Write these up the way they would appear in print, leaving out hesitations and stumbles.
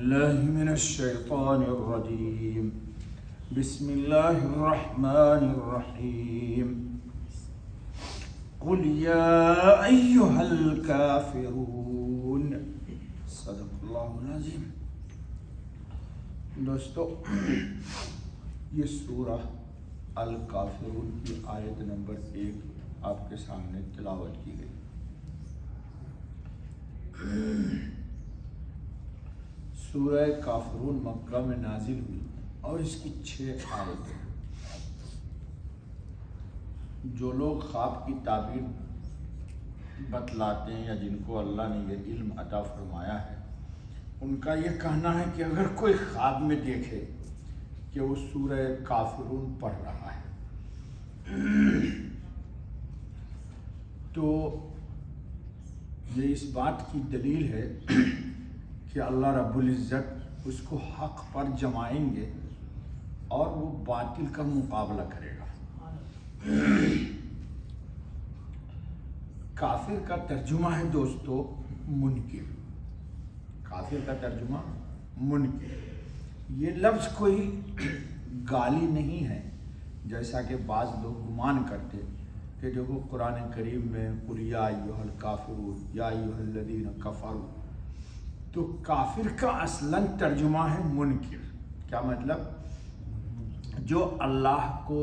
بالله من الشيطان الرجيم. بسم الله الرحمن الرحيم. قل يا أيها الكافرون. صدق اللہ العظیم. دوستو، یہ سورہ الکافرون کی آیت نمبر 1 آپ کے سامنے تلاوت کی گئی. سورہ کافرون مکہ میں نازل ہوئی اور اس کی 6 آیتیں. جو لوگ خواب کی تعبیر بتلاتے ہیں یا جن کو اللہ نے یہ علم عطا فرمایا ہے، ان کا یہ کہنا ہے کہ اگر کوئی خواب میں دیکھے کہ وہ سورہ کافرون پڑھ رہا ہے تو یہ اس بات کی دلیل ہے کہ اللہ رب العزت اس کو حق پر جمائیں گے اور وہ باطل کا مقابلہ کرے گا. کافر کا ترجمہ ہے دوستو منکر. کافر کا ترجمہ منکر. یہ لفظ کوئی گالی نہیں ہے جیسا کہ بعض لوگ گمان کرتے کہ دیکھو قرآن کریم میں قل یا ایھا الکافرون یا ایھا الذین کفروا، تو کافر کا اصلاً ترجمہ ہے منکر. کیا مطلب؟ جو اللہ کو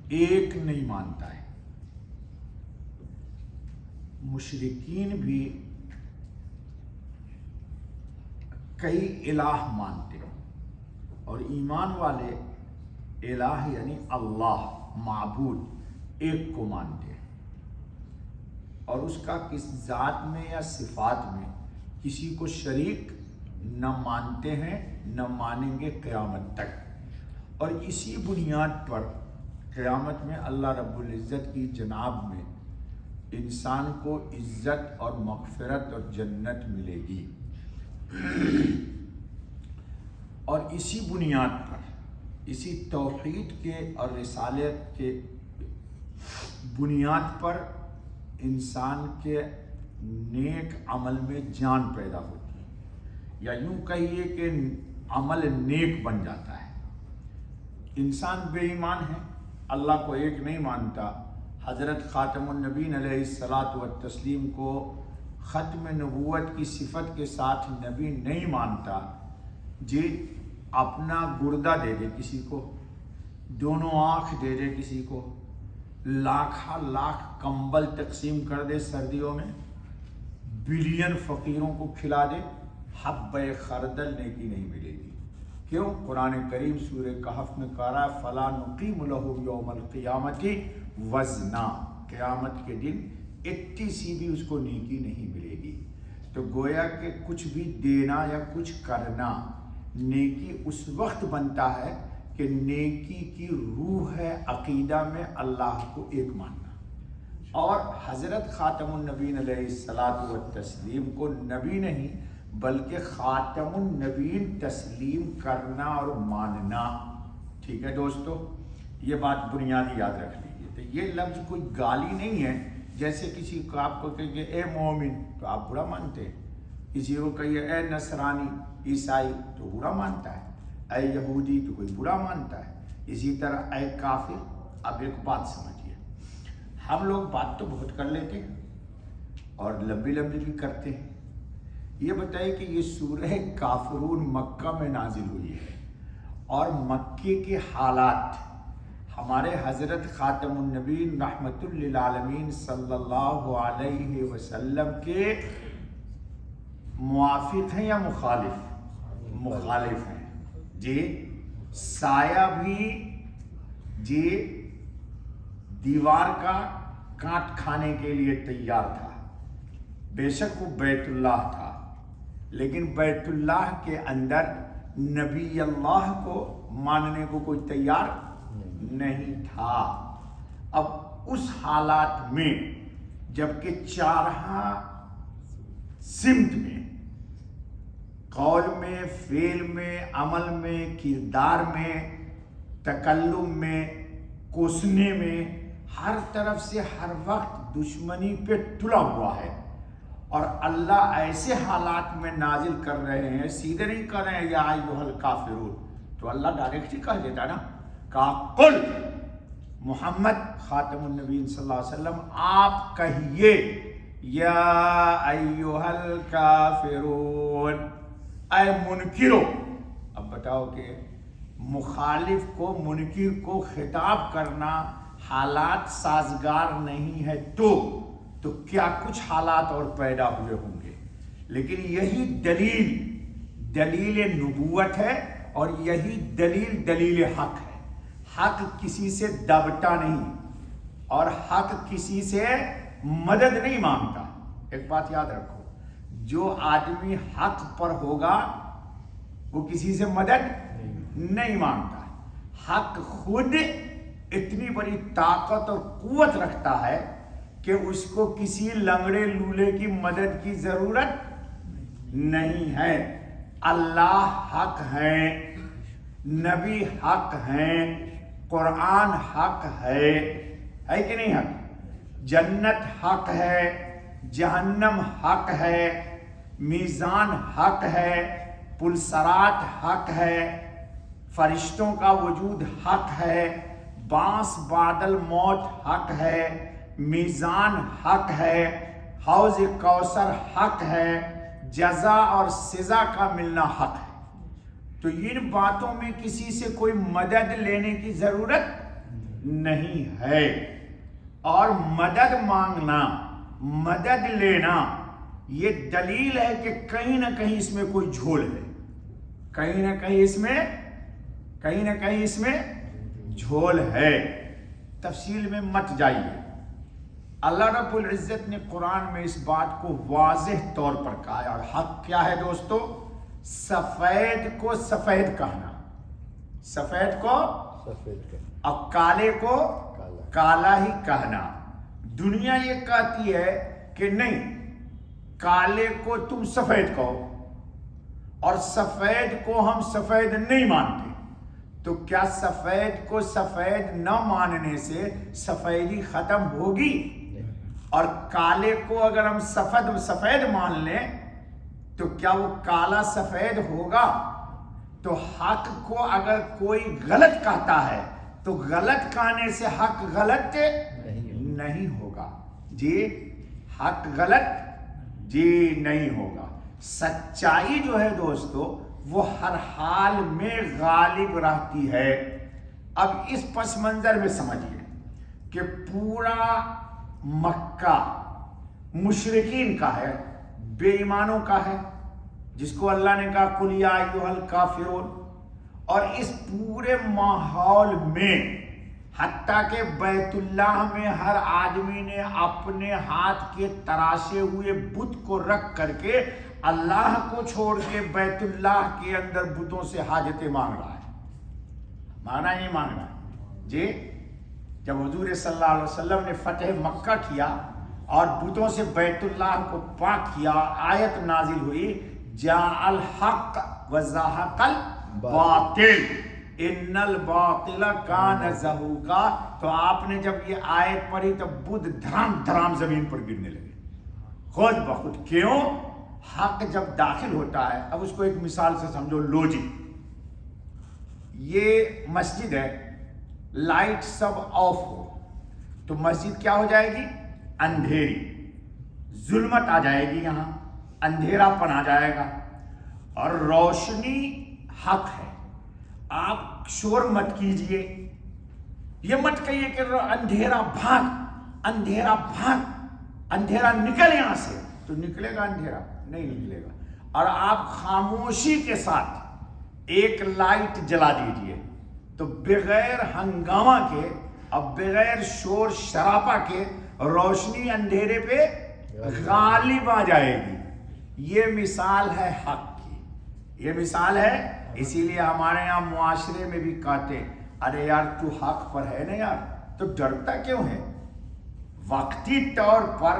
ایک نہیں مانتا ہے. مشرکین بھی کئی الہ مانتے ہیں اور ایمان والے الہ یعنی اللہ معبود ایک کو مانتے ہیں، اور اس کا کس ذات میں یا صفات میں کسی کو شریک نہ مانتے ہیں نہ مانیں گے قیامت تک. اور اسی بنیاد پر قیامت میں اللہ رب العزت کی جناب میں انسان کو عزت اور مغفرت اور جنت ملے گی. اور اسی بنیاد پر، اسی توحید کے اور رسالت کے بنیاد پر انسان کے نیک عمل میں جان پیدا ہوتی ہے، یا یوں کہیے کہ عمل نیک بن جاتا ہے. انسان بے ایمان ہے، اللہ کو ایک نہیں مانتا. حضرت خاتم النبیین علیہ الصلاۃ والتسلیم کو ختم نبوت کی صفت کے ساتھ نبی نہیں مانتا. جی اپنا گردہ دے دے کسی کو، دونوں آنکھ دے دے کسی کو، لاکھ کمبل تقسیم کر دے سردیوں میں، بلین فقیروں کو کھلا دے، حبہ خردل نیکی نہیں ملے گی. کیوں؟ قرآن کریم سورہ کہف میں کہا رہا ہے فَلَا نُقِيمُ لَهُ يَوْمَ الْقِيَامَةِ وَزْنًا. قیامت کے دن اتنی سی بھی اس کو نیکی نہیں ملے گی. تو گویا کہ کچھ بھی دینا یا کچھ کرنا نیکی اس وقت بنتا ہے کہ نیکی کی روح ہے عقیدہ میں اللہ کو ایک ماننا. اور حضرت خاتم النبیین علیہ الصلاۃ والتسلیم کو نبی نہیں بلکہ خاتم النبیین تسلیم کرنا اور ماننا. ٹھیک ہے دوستو، یہ بات بنیادی یاد رکھ لیجیے. تو یہ لفظ کوئی گالی نہیں ہے. جیسے کسی کو آپ کو کہیے اے مومن تو آپ برا مانتے ہیں، کسی کو کہیے اے نصرانی عیسائی تو برا مانتا ہے، اے یہودی تو کوئی برا مانتا ہے. اسی طرح اے کافر. اب ایک بات سمجھیے، ہم لوگ بات تو بہت کر لیتے ہیں اور لمبی بھی کرتے ہیں. یہ بتائیے کہ یہ سورہ کافرون مکہ میں نازل ہوئی ہے اور مکے کے حالات ہمارے حضرت خاتم النبیین رحمت للعالمین صلی اللہ علیہ وسلم کے موافق ہیں یا مخالف؟ مخالف ہیں. جی سایہ بھی جی دیوار کا کاٹ کھانے کے لیے تیار تھا. بے شک وہ بیت اللہ تھا، لیکن بیت اللہ کے اندر نبی اللہ کو ماننے کو کوئی تیار نہیں تھا. اب اس حالات میں جبکہ چارہا سمت میں، قول میں، فعل میں، عمل میں، کردار میں، تکلم میں، کوسنے میں، ہر طرف سے ہر وقت دشمنی پہ تلا ہوا ہے اور اللہ ایسے حالات میں نازل کر رہے ہیں، سیدھے نہیں کر رہے ہیں یا ایھا الکافرون، تو اللہ ڈائریکٹ ہی کہہ دیتا نا، کہا قل محمد خاتم النبیین صلی اللہ علیہ وسلم آپ کہیے یا ایھا الکافرون، اے منکرو۔ اب بتاؤ کہ مخالف کو، منکر کو خطاب کرنا حالات سازگار نہیں ہے تو کیا کچھ حالات اور پیدا ہوئے ہوں گے۔ لیکن یہی دلیل نبوت ہے، اور یہی دلیل حق ہے۔ حق کسی سے دبتا نہیں، اور حق کسی سے مدد نہیں مانگتا۔ ایک بات یاد رکھو، جو آدمی حق پر ہوگا وہ کسی سے مدد نہیں مانگتا۔ حق خود اتنی بڑی طاقت اور قوت رکھتا ہے کہ اس کو کسی لنگڑے لولے کی مدد کی ضرورت نہیں ہے۔ اللہ حق ہے، نبی حق ہیں، قرآن حق ہے کہ نہیں حق؟ جنت حق ہے، جہنم حق ہے، میزان حق ہے، پلسرات حق ہے، فرشتوں کا وجود حق ہے، باس بادل موت حق ہے، میزان حق ہے، حوض کوثر حق ہے، جزا اور سزا کا ملنا حق ہے۔ تو ان باتوں میں کسی سے کوئی مدد لینے کی ضرورت نہیں ہے، اور مدد مانگنا، مدد لینا یہ دلیل ہے کہ کہیں نہ کہیں اس میں کوئی جھول ہے، کہیں نہ کہیں اس میں جھول ہے۔ تفصیل میں مت جائیے۔ اللہ رب العزت نے قرآن میں اس بات کو واضح طور پر کہا ہے، اور حق کیا ہے دوستو؟ سفید کو سفید کہنا، سفید کو اور کالے کو کالا ہی کہنا۔ دنیا یہ کہتی ہے کہ نہیں، کالے کو تم سفید کہو اور سفید کو ہم سفید نہیں مانتے۔ تو کیا سفید کو سفید نہ ماننے سے سفیدی ختم ہوگی؟ اور کالے کو اگر ہم سفید مان لیں تو کیا وہ کالا سفید ہوگا؟ تو حق کو اگر کوئی غلط کہتا ہے تو غلط کہنے سے حق غلط نہیں ہوگا۔ جی حق غلط جی نہیں ہوگا۔ سچائی جو ہے دوستو وہ ہر حال میں غالب رہتی ہے۔ اب اس پس منظر میں سمجھیے کہ پورا مکہ مشرکین کا ہے، بے ایمانوں کا ہے، جس کو اللہ نے کہا قل یا ایھا الکافرون، اور اس پورے ماحول میں حتیٰ کہ بیت اللہ میں ہر آدمی نے اپنے ہاتھ کے تراشے ہوئے بت کو رکھ کر کے اللہ کو چھوڑ کے بیت اللہ کے اندر بتوں سے حاجتیں مانگ رہا ہے۔ مانگنا نہیں مانگنا جی؟ جب حضور صلی اللہ علیہ وسلم نے فتح مکہ کیا اور بتوں سے بیت اللہ کو پاک کیا، آیت نازل ہوئی جاء الحق وزهق الباطل ان الباطل کان زہوقا۔ تو آپ نے جب یہ آیت پڑھی تو بت دھرام دھرام زمین پر گرنے لگے خود بخود۔ کیوں؟ حق جب داخل ہوتا ہے، اب اس کو ایک مثال سے سمجھو، لو جی یہ مسجد ہے، لائٹ سب آف ہو تو مسجد کیا ہو جائے گی؟ اندھیری، ظلمت آ جائے گی، یہاں اندھیرا پن آ جائے گا، اور روشنی حق ہے۔ آپ شور مت کیجئے، یہ مت کہیے کہ اندھیرا بھاگ، اندھیرا بھاگ، اندھیرا نکل یہاں سے، تو نکلے گا اندھیرا؟ نہیں نکلے گا۔ اور آپ خاموشی کے ساتھ ایک لائٹ جلا دیجئے تو بغیر ہنگامہ کے اور بغیر شور شرابہ کے روشنی اندھیرے پہ غالب آ جائے گی۔ یہ مثال ہے حق کی، یہ مثال ہے۔ اسی لیے ہمارے یہاں معاشرے میں بھی کہتے ہیں ارے یار تو حق پر ہے نا یار، تو ڈرتا کیوں ہے؟ وقتی طور پر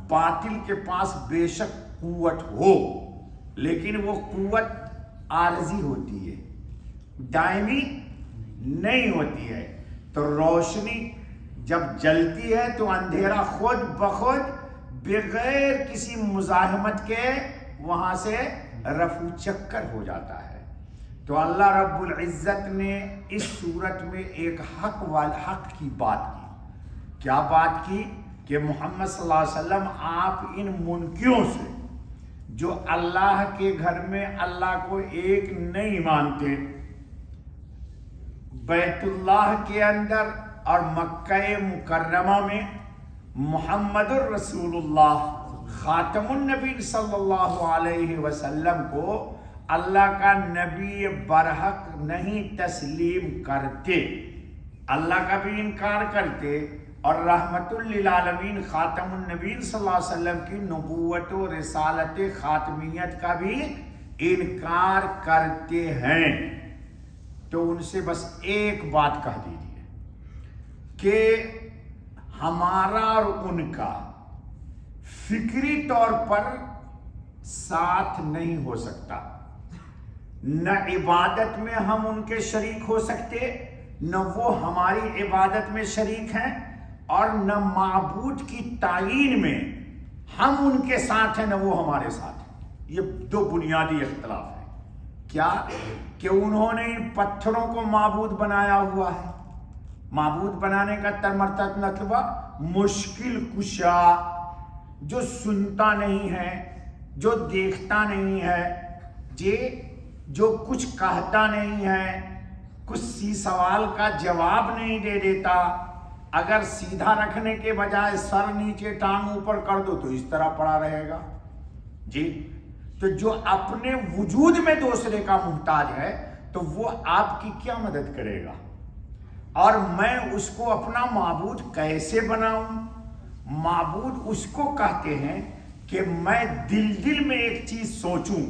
باطل کے پاس بے شک قوت ہو، لیکن وہ قوت عارضی ہوتی ہے، دائمی نہیں ہوتی ہے۔ تو روشنی جب جلتی ہے تو اندھیرا خود بخود بغیر کسی مزاحمت کے وہاں سے رفو چکر ہو جاتا ہے۔ تو اللہ رب العزت نے اس صورت میں ایک حق کی بات کی۔ کیا بات کی؟ کہ محمد صلی اللہ علیہ وسلم آپ ان منکروں سے جو اللہ کے گھر میں اللہ کو ایک نہیں مانتے، بیت اللہ کے اندر اور مکہ مکرمہ میں محمد الرسول اللہ خاتم النبی صلی اللہ علیہ وسلم کو اللہ کا نبی برحق نہیں تسلیم کرتے، اللہ کا بھی انکار کرتے، اور رحمت للعالمین خاتم النبی صلی اللہ علیہ وسلم کی نبوت و رسالت خاتمیت کا بھی انکار کرتے ہیں۔ تو ان سے بس ایک بات کہہ دیجیے کہ ہمارا اور ان کا فکری طور پر ساتھ نہیں ہو سکتا، نہ عبادت میں ہم ان کے شریک ہو سکتے، نہ وہ ہماری عبادت میں شریک ہیں، اور نہ معبود کی تعیین میں ہم ان کے ساتھ ہیں نہ وہ ہمارے ساتھ ہیں۔ یہ دو بنیادی اختلاف ہے۔ کیا؟ کہ انہوں نے پتھروں کو معبود بنایا ہوا ہے۔ معبود بنانے کا مطلب مشکل کشا، جو سنتا نہیں ہے، جو دیکھتا نہیں ہے، جو کچھ کہتا نہیں ہے، کسی سوال کا جواب نہیں دے دیتا، اگر سیدھا رکھنے کے بجائے سر نیچے ٹانگ اوپر کر دو تو اس طرح پڑا رہے گا۔ جی، تو جو اپنے وجود میں دوسرے کا محتاج ہے تو وہ آپ کی کیا مدد کرے گا؟ اور میں اس کو اپنا معبود کیسے بناؤں؟ معبود اس کو کہتے ہیں کہ میں دل میں ایک چیز سوچوں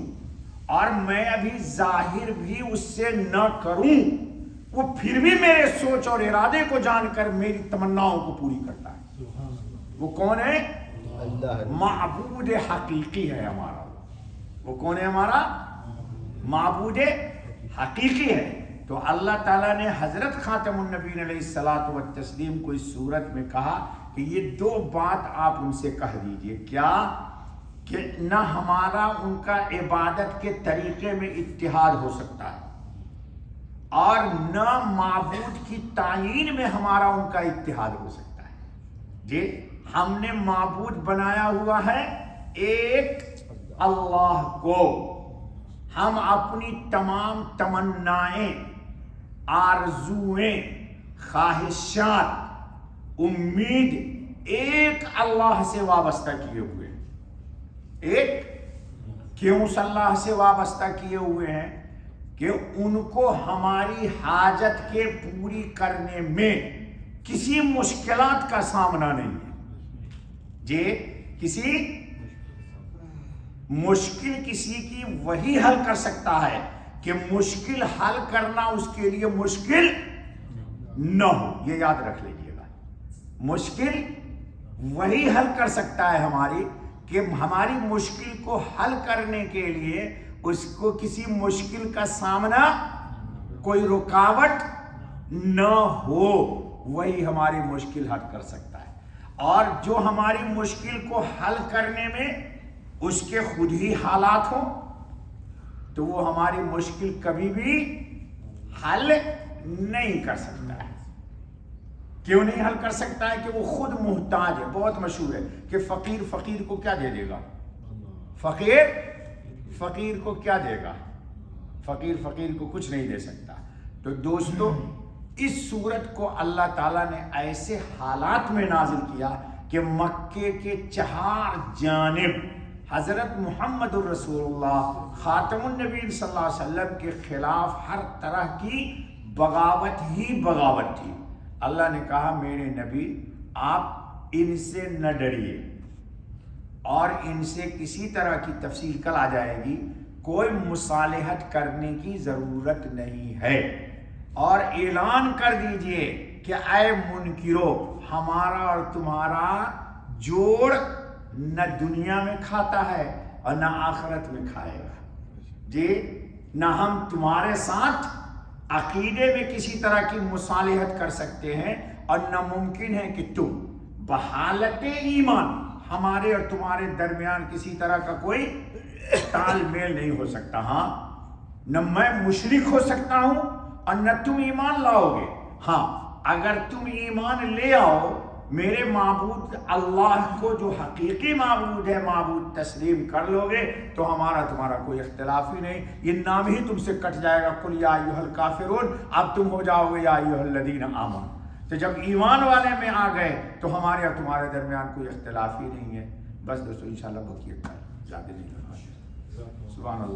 اور میں ابھی ظاہر بھی اس سے نہ کروں، وہ پھر بھی میرے سوچ اور ارادے کو جان کر میری تمناؤں کو پوری کرتا ہے۔ وہ کون ہے؟ اللہ۔ معبود حقیقی ہے ہمارا۔ وہ کون ہے ہمارا؟ معبود حقیقی ہے۔ تو اللہ تعالیٰ نے حضرت خاتم النبیین علیہ الصلاۃ والتسلیم کو اس صورت میں کہا کہ یہ دو بات آپ ان سے کہہ دیجئے۔ کیا؟ کہ نہ ہمارا ان کا عبادت کے طریقے میں اتحاد ہو سکتا ہے، اور نہ معبود کی تعیین میں ہمارا ان کا اتحاد ہو سکتا ہے۔ جی، ہم نے معبود بنایا ہوا ہے ایک اللہ کو۔ ہم اپنی تمام تمنائیں، آرزویں، خواہشات، امید ایک اللہ سے وابستہ کیے ہوئے ہیں۔ ایک کیوں اللہ سے وابستہ کیے ہوئے ہیں؟ کہ ان کو ہماری حاجت کے پوری کرنے میں کسی مشکلات کا سامنا نہیں ہے۔ جی، کسی مشکل کسی کی وہی حل کر سکتا ہے کہ مشکل حل کرنا اس کے لیے مشکل نہ ہو۔ یہ یاد رکھ لیجیے گا، مشکل وہی حل کر سکتا ہے ہماری، کہ ہماری مشکل کو حل کرنے کے لیے اس کو کسی مشکل کا سامنا، کوئی رکاوٹ نہ ہو، وہی ہماری مشکل حل کر سکتا ہے۔ اور جو ہماری مشکل کو حل کرنے میں اس کے خود ہی حالات ہوں تو وہ ہماری مشکل کبھی بھی حل نہیں کر سکتا ہے۔ کیوں نہیں حل کر سکتا ہے؟ کہ وہ خود محتاج ہے۔ بہت مشہور ہے کہ فقیر کو کیا دے دے گا؟ فقیر کو کیا دے گا؟ فقیر کو کچھ نہیں دے سکتا۔ تو دوستو، اس صورت کو اللہ تعالیٰ نے ایسے حالات میں نازل کیا کہ مکے کے چہار جانب حضرت محمد الرسول اللہ خاتم النبی صلی اللہ علیہ وسلم کے خلاف ہر طرح کی بغاوت ہی بغاوت تھی۔ اللہ نے کہا میرے نبی آپ ان سے نہ ڈریے، اور ان سے کسی طرح کی تفصیل کل آ جائے گی، کوئی مصالحت کرنے کی ضرورت نہیں ہے، اور اعلان کر دیجئے کہ اے منکرو، ہمارا اور تمہارا جوڑ نہ دنیا میں کھاتا ہے اور نہ آخرت میں کھائے گا۔ جی، نہ ہم تمہارے ساتھ عقیدے میں کسی طرح کی مصالحت کر سکتے ہیں، اور نہ ممکن ہے کہ تم بحالت ایمان ہمارے اور تمہارے درمیان کسی طرح کا کوئی تال میل نہیں ہو سکتا. ہاں نہ میں مشرک ہو سکتا ہوں اور نہ تم ایمان لاؤ گے. ہاں اگر تم ایمان لے آؤ میرے معبود اللہ کو جو حقیقی معبود ہے، معبود تسلیم کر لو گے تو ہمارا تمہارا کوئی اختلاف ہی نہیں. یہ نام ہی تم سے کٹ جائے گا، قل یا ایھا الکافرون. اب تم ہو جاؤ گے یا ایھا الذین آمنوا. تو جب ایمان والے میں آ گئے تو ہمارے اور تمہارے درمیان کوئی اختلاف ہی نہیں ہے. بس دوستو انشاءاللہ بقیہ کل زیادہ نہیں کرنا. سبحان اللہ.